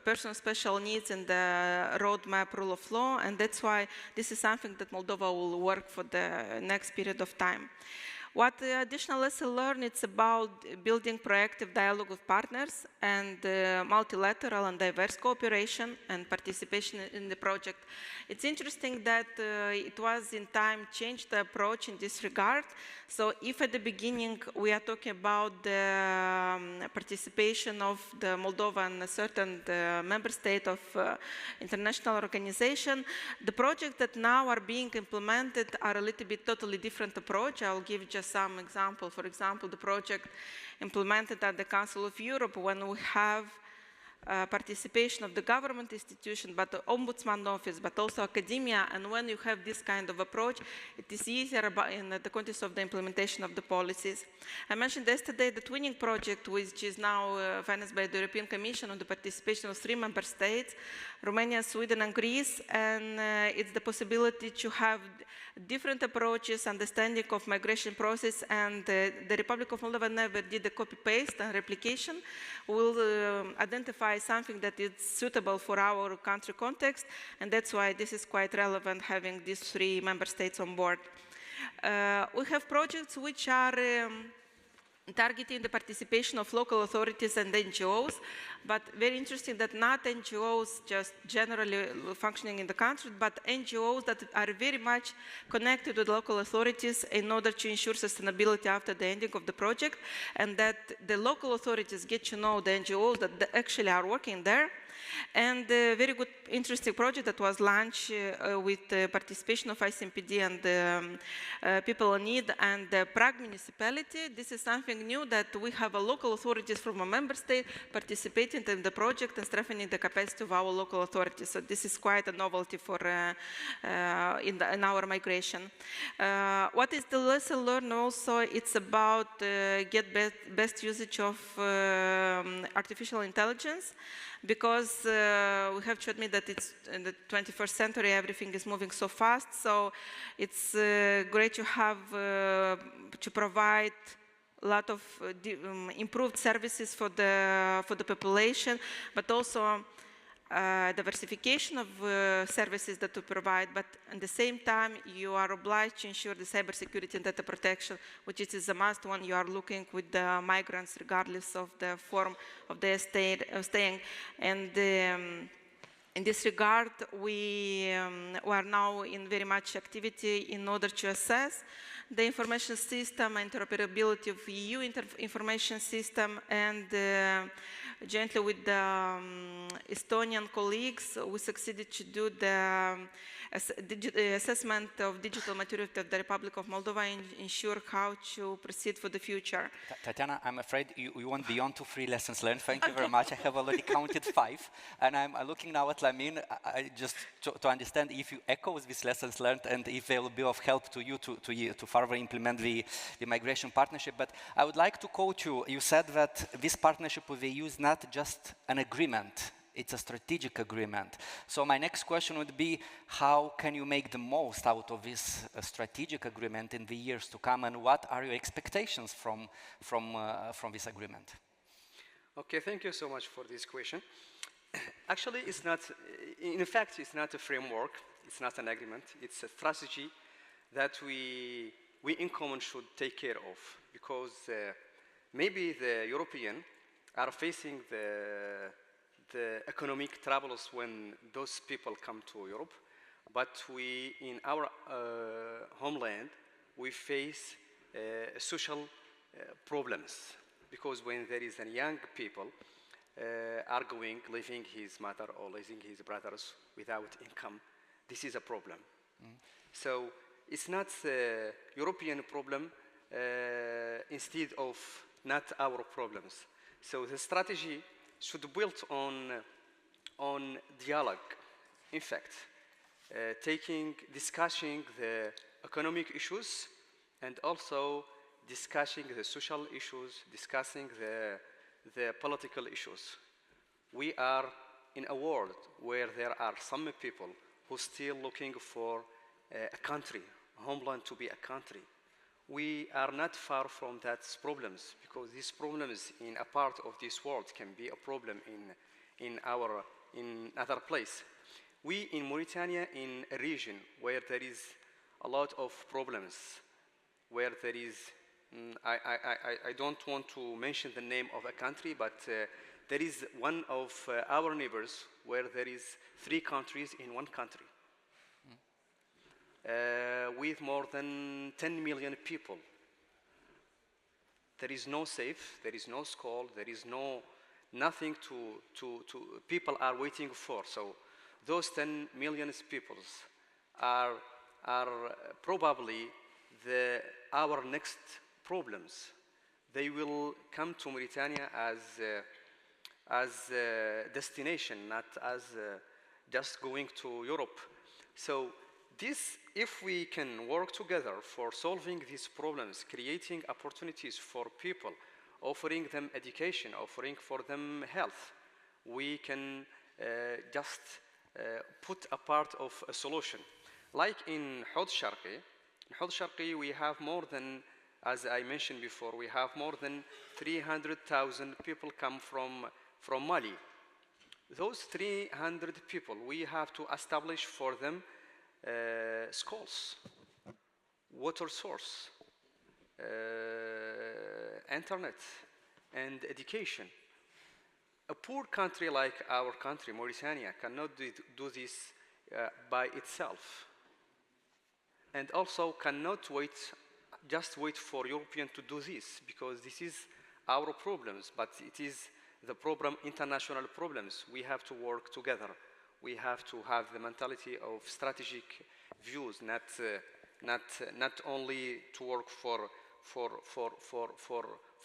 personal special needs, and the roadmap rule of law, and that's why this is something that Moldova will work for the next period of time. What additional lesson learned, it's about building proactive dialogue with partners and multilateral and diverse cooperation and participation in the project. It's interesting that it was in time changed the approach in this regard. So if at the beginning we are talking about the participation of the Moldova and a certain member state of international organization, the projects that now are being implemented are a little bit totally different approach. I'll give just some example. For example, the project implemented at the Council of Europe, when we have participation of the government institution, but the Ombudsman office, but also academia. And when you have this kind of approach, it is easier in the context of the implementation of the policies. I mentioned yesterday the twinning project, which is now financed by the European Commission on the participation of 3 member states, Romania, Sweden, and Greece. And it's the possibility to have different approaches, understanding of migration process, and the Republic of Moldova never did a copy-paste and replication. We'll identify something that is suitable for our country context, and that's why this is quite relevant having these 3 member states on board. We have projects which are targeting the participation of local authorities and NGOs, but very interesting that not NGOs just generally functioning in the country, but NGOs that are very much connected with local authorities in order to ensure sustainability after the ending of the project, and that the local authorities get to know the NGOs that actually are working there. And a very good, interesting project that was launched with the participation of ICMPD and People in Need and the Prague municipality. This is something new, that we have a local authorities from a member state participating in the project and strengthening the capacity of our local authorities. So this is quite a novelty for in our migration. What is the lesson learned also? It's about get best usage of artificial intelligence, because we have to admit that it's in the 21st century, everything is moving so fast. So it's great to have, to provide a lot of improved services for the population, but also diversification of services that we provide, but at the same time, you are obliged to ensure the cybersecurity and data protection, which is a must when you are looking with the migrants, regardless of the form of their staying. And in this regard, we are now in very much activity in order to assess the information system, interoperability of EU information system, and jointly with the Estonian colleagues, we succeeded to do the assessment of digital maturity of the Republic of Moldova and ensure how to proceed for the future. Tatiana, I'm afraid you went beyond 2 free lessons learned. Thank you very much. I have already counted 5, and I'm looking now at Lamin, just to understand if you echo these lessons learned and if they will be of help to you to further implement the migration partnership. But I would like to quote you. You said that this partnership with the EU is not just an agreement, it's a strategic agreement. So my next question would be, how can you make the most out of this strategic agreement in the years to come, and what are your expectations from this agreement? Okay, thank you so much for this question. Actually, it's not, in fact, it's not a framework, it's not an agreement, it's a strategy that we in common should take care of, because maybe the European are facing the economic troubles when those people come to Europe, but we, in our homeland, we face social problems, because when there is a young people leaving his mother or leaving his brothers without income, this is a problem. So it's not a European problem instead of not our problems. So the strategy should be built on dialogue. In fact, discussing the economic issues and also discussing the social issues, discussing the political issues. We are in a world where there are some people who still looking for a country, a homeland to be a country. We are not far from that problems, because these problems in a part of this world can be a problem in other place. We in Mauritania, in a region where there is a lot of problems, where there is, I don't want to mention the name of a country, but there is one of our neighbors where there is 3 countries in one country. With more than 10 million people. There is no safe, there is no school, there is nothing people are waiting for. So those 10 million people are probably our next problems. They will come to Mauritania as as a destination, not as just going to Europe. So this, if we can work together for solving these problems, creating opportunities for people, offering them education, offering for them health, we can just put a part of a solution. Like in Hod Sharqi, we have more than, as I mentioned before, we have more than 300,000 people come from Mali. Those 300 people, we have to establish for them schools, water source, internet, and education. A poor country like our country, Mauritania, cannot do this by itself. And also cannot just wait for Europeans to do this, because this is our problems, but it is the problem, international problems. We have to work together. We have to have the mentality of strategic views, not only to work for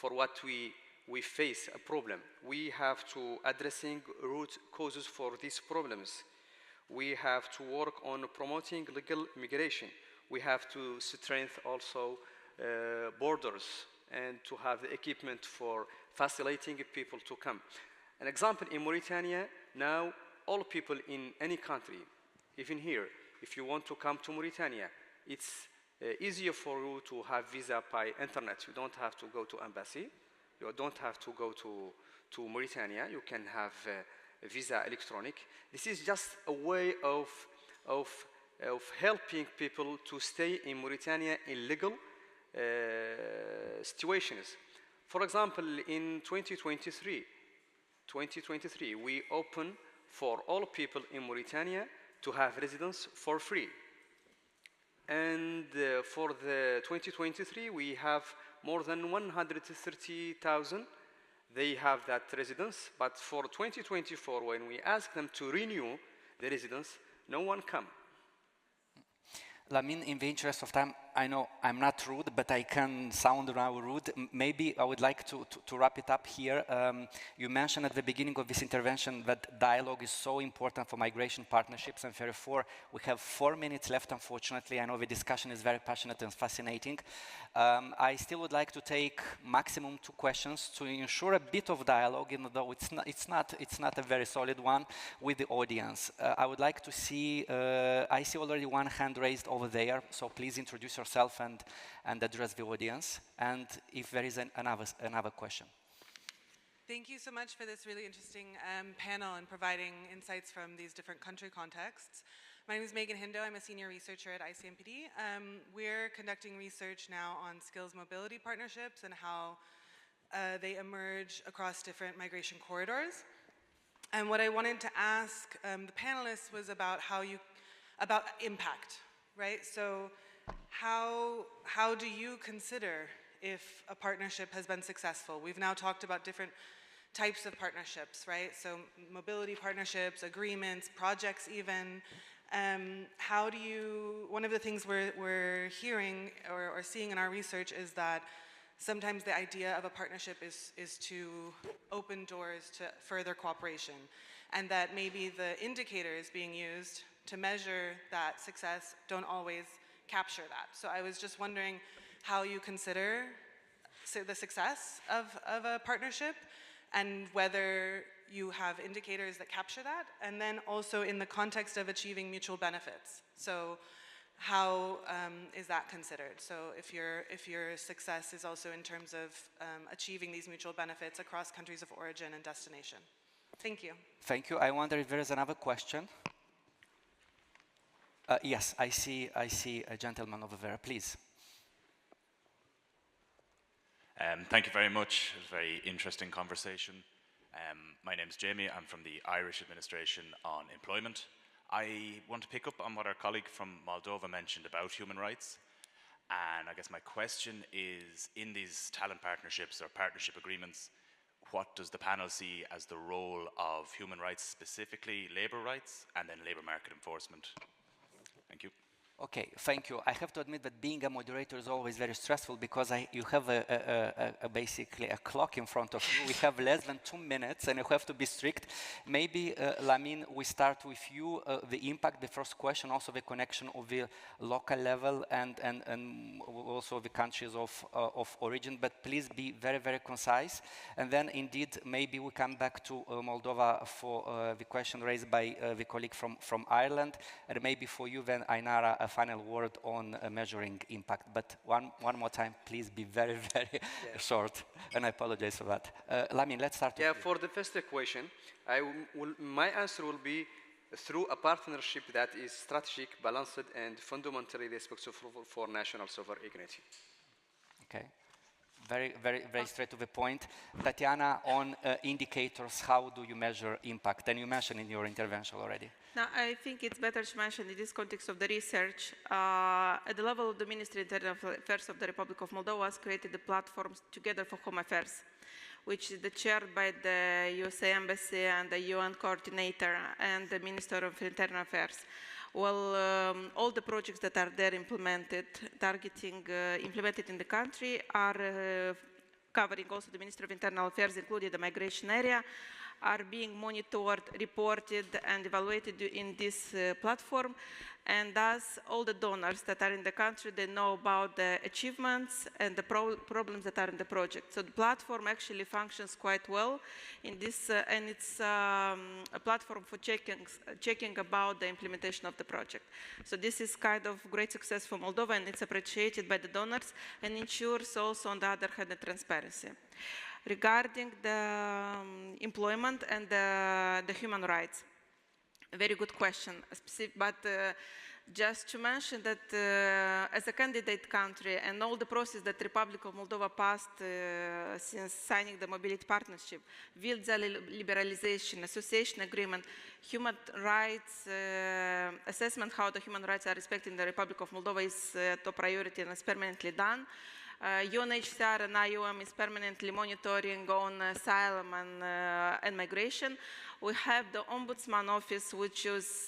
what we face a problem. We have to addressing root causes for these problems. We have to work on promoting legal migration. We have to strengthen also borders and to have the equipment for facilitating people to come. An example, in Mauritania, now all people in any country, even here, if you want to come to Mauritania, it's easier for you to have visa by internet. You don't have to go to embassy. You don't have to go to Mauritania. You can have a visa electronic. This is just a way of helping people to stay in Mauritania in legal situations. For example, in 2023, we open for all people in Mauritania to have residence for free. And for the 2023, we have more than 130,000. They have that residence. But for 2024, when we ask them to renew the residence, no one come. Lamin, in the interest of time, I know I'm not rude, but I can sound now rude. Maybe I would like to wrap it up here. You mentioned at the beginning of this intervention that dialogue is so important for migration partnerships, and therefore we have 4 minutes left, unfortunately. I know the discussion is very passionate and fascinating. I still would like to take maximum 2 questions to ensure a bit of dialogue, even though it's not a very solid one, with the audience. I would like to see, I see already one hand raised over there, so please introduce yourself and address the audience, and if there is another question. Thank you so much for this really interesting panel and providing insights from these different country contexts. My name is Megan Hindo. I'm a senior researcher at ICMPD. We're conducting research now on skills mobility partnerships and how they emerge across different migration corridors. And what I wanted to ask the panelists was about about impact, right? So how do you consider if a partnership has been successful? We've now talked about different types of partnerships, right? So mobility partnerships, agreements, projects even. How do you, one of the things we're hearing or seeing in our research is that sometimes the idea of a partnership is to open doors to further cooperation, and that maybe the indicators being used to measure that success don't always capture that. So I was just wondering how you consider the success of a partnership and whether you have indicators that capture that, and then also in the context of achieving mutual benefits. So how is that considered? So if your success is also in terms of achieving these mutual benefits across countries of origin and destination. Thank you. Thank you. I wonder if there is another question. Yes, I see a gentleman over there, please. Thank you very much. It was a very interesting conversation. My name is Jamie. I'm from the Irish Administration on Employment. I want to pick up on what our colleague from Moldova mentioned about human rights. And I guess my question is, in these talent partnerships or partnership agreements, what does the panel see as the role of human rights, specifically labour rights, and then labour market enforcement? Thank you. Okay, thank you. I have to admit that being a moderator is always very stressful because you have basically a clock in front of you. We have less than 2 minutes and you have to be strict. Maybe, Lamin, we start with you, the impact, the first question, also the connection of the local level and also the countries of origin, but please be very, very concise. And then indeed, maybe we come back to Moldova for the question raised by the colleague from Ireland, and maybe for you then, Ainara, a final word on measuring impact. But one more time, please be very, very short, and I apologize for that. Lamin, let's start with you. For the first question, my answer will be through a partnership that is strategic, balanced, and fundamentally respectful for national sovereignty. Okay. Very, very, very straight to the point. Tatiana, on indicators, how do you measure impact? And you mentioned in your intervention already. Now, I think it's better to mention in this context of the research, at the level of the Ministry of Internal Affairs of the Republic of Moldova has created the platform Together for Home Affairs, which is chaired by the USA Embassy and the UN Coordinator and the Minister of Internal Affairs. Well, all the projects that are there implemented, implemented in the country are covering also the Ministry of Internal Affairs, including the migration area, are being monitored, reported, and evaluated in this platform. And thus, all the donors that are in the country, they know about the achievements and the problems that are in the project. So the platform actually functions quite well in this, and it's a platform for checking about the implementation of the project. So this is kind of great success for Moldova, and it's appreciated by the donors, and ensures also, on the other hand, the transparency. Regarding the employment and the human rights, a very good question, but just to mention that as a candidate country and all the process that the Republic of Moldova passed since signing the mobility partnership, visa liberalization, association agreement, human rights assessment, how the human rights are respected in the Republic of Moldova is top priority and is permanently done. UNHCR and IOM is permanently monitoring on asylum and migration. We have the Ombudsman Office, which is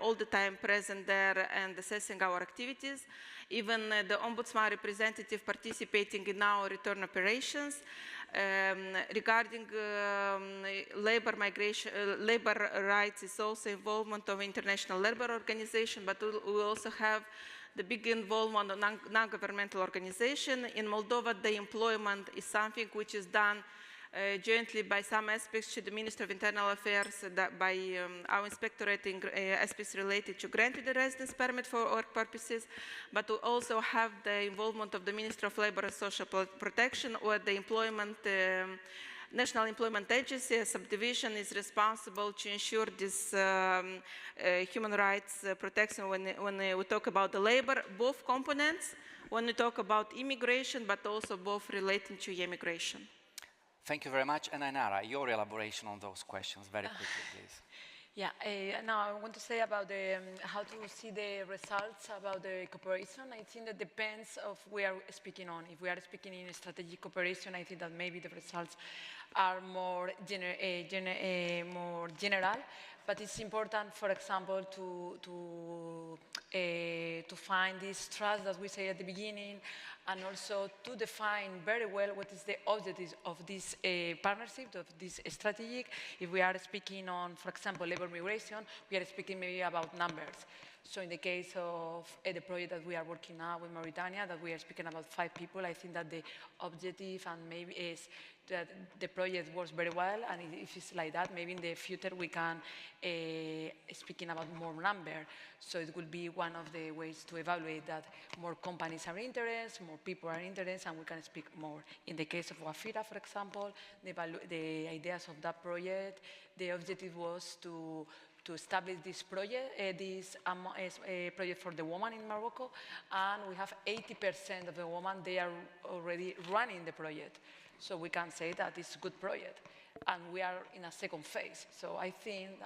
all the time present there and assessing our activities. Even the Ombudsman representative participating in our return operations. Regarding labor rights is also involvement of International Labour Organization, but we also have the big involvement of non-governmental organization. In Moldova, the employment is something which is done jointly by some aspects to the Ministry of Internal Affairs, by our Inspectorate in aspects related to granting the residence permit for work purposes, but we also have the involvement of the Ministry of Labour and Social Protection, where the employment National Employment Agency, a subdivision, is responsible to ensure this human rights protection when we talk about the labor, both components, when we talk about immigration, but also both relating to immigration. Thank you very much. And Ainara, your elaboration on those questions, very quickly, please. Yeah, now I want to say about how to see the results about the cooperation. I think that depends of what we are speaking on. If we are speaking in strategic cooperation, I think that maybe the results are more general. But it's important, for example, to find this trust that we say at the beginning, and also to define very well what is the objective of this partnership, of this strategy. If we are speaking on, for example, labor migration, we are speaking maybe about numbers. So in the case of the project that we are working now with Mauritania, that we are speaking about 5 people, I think that the objective and maybe is that the project works very well, and if it's like that, maybe in the future we can speaking about more number. So it will be one of the ways to evaluate that more companies are interested, more people are interested, and we can speak more. In the case of Wafira, for example, the ideas of that project, the objective was to establish this project, project for the woman in Morocco, and we have 80% of the women, they are already running the project. So we can say that it's a good project, and we are in a second phase. So I think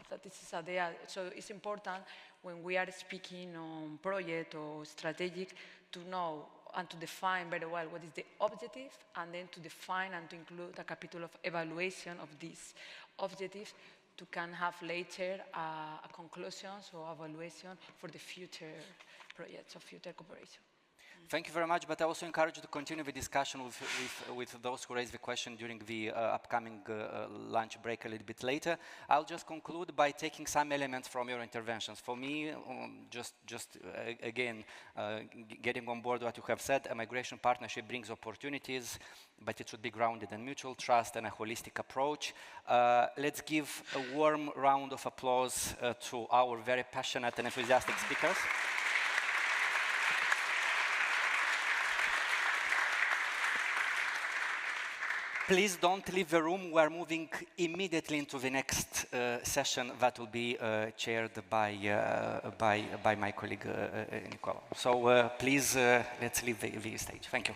that this is idea. So it's important when we are speaking on project or strategic to know and to define very well what is the objective, and then to define and to include a capitol of evaluation of these objectives to can have later a conclusions or evaluation for the future projects of future cooperation. Thank you very much, but I also encourage you to continue the discussion with those who raised the question during the upcoming lunch break a little bit later. I'll just conclude by taking some elements from your interventions. For me, again, getting on board what you have said, a migration partnership brings opportunities, but it should be grounded in mutual trust and a holistic approach. Let's give a warm round of applause to our very passionate and enthusiastic speakers. Please don't leave the room. We are moving immediately into the next session that will be chaired by my colleague Nicola. So please, let's leave the stage. Thank you.